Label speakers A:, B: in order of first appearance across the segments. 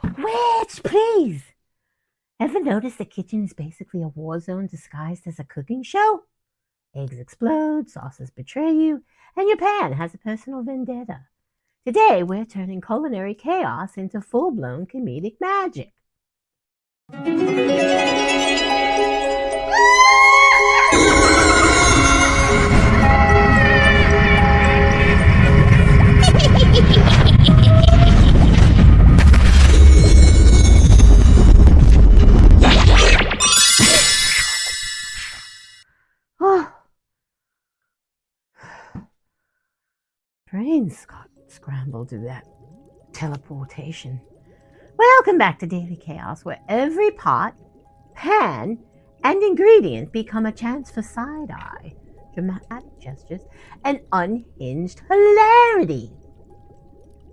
A: Which, please? Ever notice the kitchen is basically a war zone disguised as a cooking show? Eggs explode, sauces betray you, and your pan has a personal vendetta. Today, we're turning culinary chaos into full-blown comedic magic. Oh, brains got scrambled to that teleportation. Welcome back to Daily Chaos, where every pot, pan, and ingredient become a chance for side-eye, dramatic gestures, and unhinged hilarity.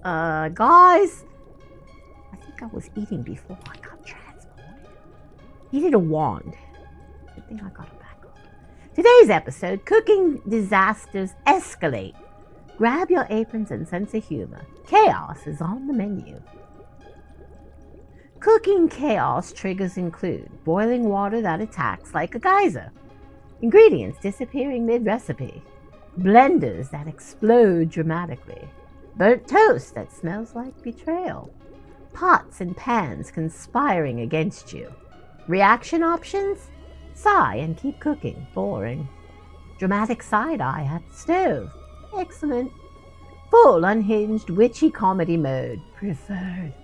A: Guys, I think I was eating before I got transported. Needed a wand. Good thing I got it back up. Today's episode, Cooking Disasters Escalate. Grab your aprons and sense of humor. Chaos is on the menu. Cooking chaos triggers include boiling water that attacks like a geyser, ingredients disappearing mid-recipe, blenders that explode dramatically, burnt toast that smells like betrayal, pots and pans conspiring against you. Reaction options? Sigh and keep cooking. Boring. Dramatic side-eye at the stove. Excellent. Full unhinged witchy comedy mode. Preferred.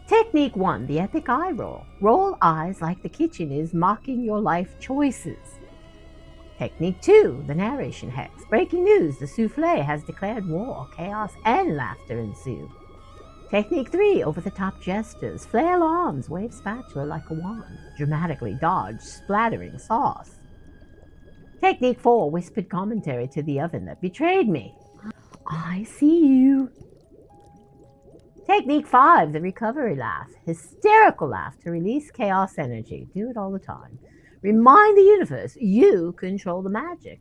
A: Technique 1, the epic eye roll. Roll eyes like the kitchen is mocking your life choices. Technique 2, the narration hex. Breaking news, the souffle has declared war. Chaos and laughter ensue. Technique 3, over-the-top gestures. Flail arms, wave spatula like a wand. Dramatically dodge, splattering sauce. Technique 4, whispered commentary to the oven that betrayed me. I see you. Technique 5, the recovery laugh. Hysterical laugh to release chaos energy. Do it all the time. Remind the universe you control the magic.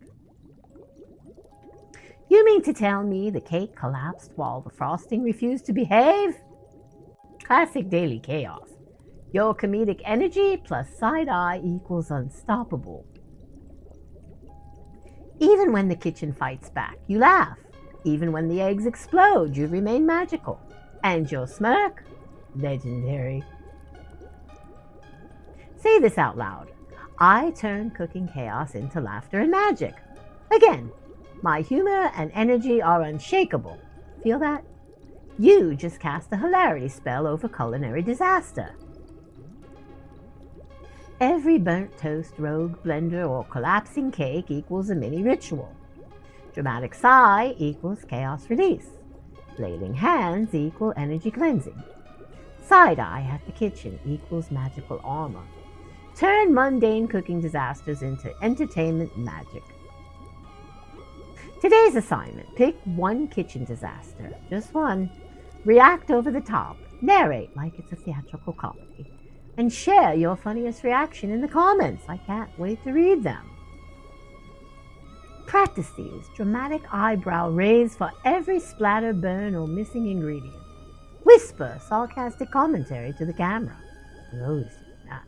A: You mean to tell me the cake collapsed while the frosting refused to behave? Classic daily chaos. Your comedic energy plus side-eye equals unstoppable. Even when the kitchen fights back, you laugh. Even when the eggs explode, you remain magical. And your smirk? Legendary. Say this out loud. I turn cooking chaos into laughter and magic. Again, my humor and energy are unshakable. Feel that? You just cast a hilarity spell over culinary disaster. Every burnt toast, rogue blender, or collapsing cake equals a mini ritual. Dramatic sigh equals chaos release. Flailing hands equal energy cleansing. Side-eye at the kitchen equals magical armor. Turn mundane cooking disasters into entertainment magic. Today's assignment, pick one kitchen disaster, just one. React over the top, narrate like it's a theatrical comedy, and share your funniest reaction in the comments. I can't wait to read them. Practice these. Dramatic eyebrow raise for every splatter, burn, or missing ingredient. Whisper sarcastic commentary to the camera. Those not.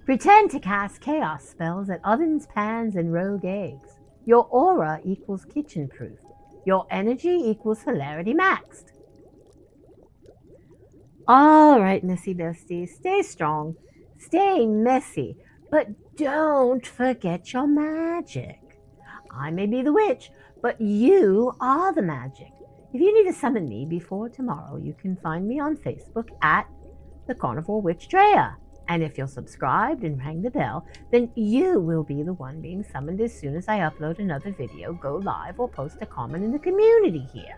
A: Pretend to cast chaos spells at ovens, pans, and rogue eggs. Your aura equals kitchen proof. Your energy equals hilarity maxed. All right, messy besties, stay strong, stay messy, but don't forget your magic. I may be the witch, but you are the magic. If you need to summon me before tomorrow, you can find me on Facebook at the Carnivore Witch Drea. And if you're subscribed and rang the bell, then you will be the one being summoned as soon as I upload another video, go live, or post a comment in the community here.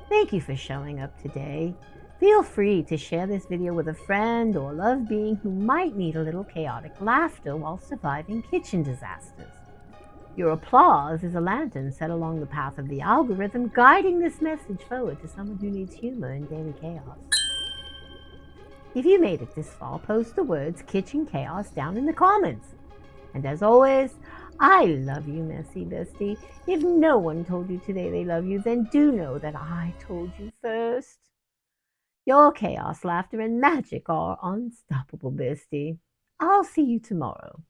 A: Thank you for showing up today. Feel free to share this video with a friend or loved being who might need a little chaotic laughter while surviving kitchen disasters. Your applause is a lantern set along the path of the algorithm, guiding this message forward to someone who needs humor in daily chaos. If you made it this far, post the words kitchen chaos down in the comments. And as always, I love you, messy bestie. If no one told you today they love you, then do know that I told you first. Your chaos, laughter, and magic are unstoppable, bestie. I'll see you tomorrow.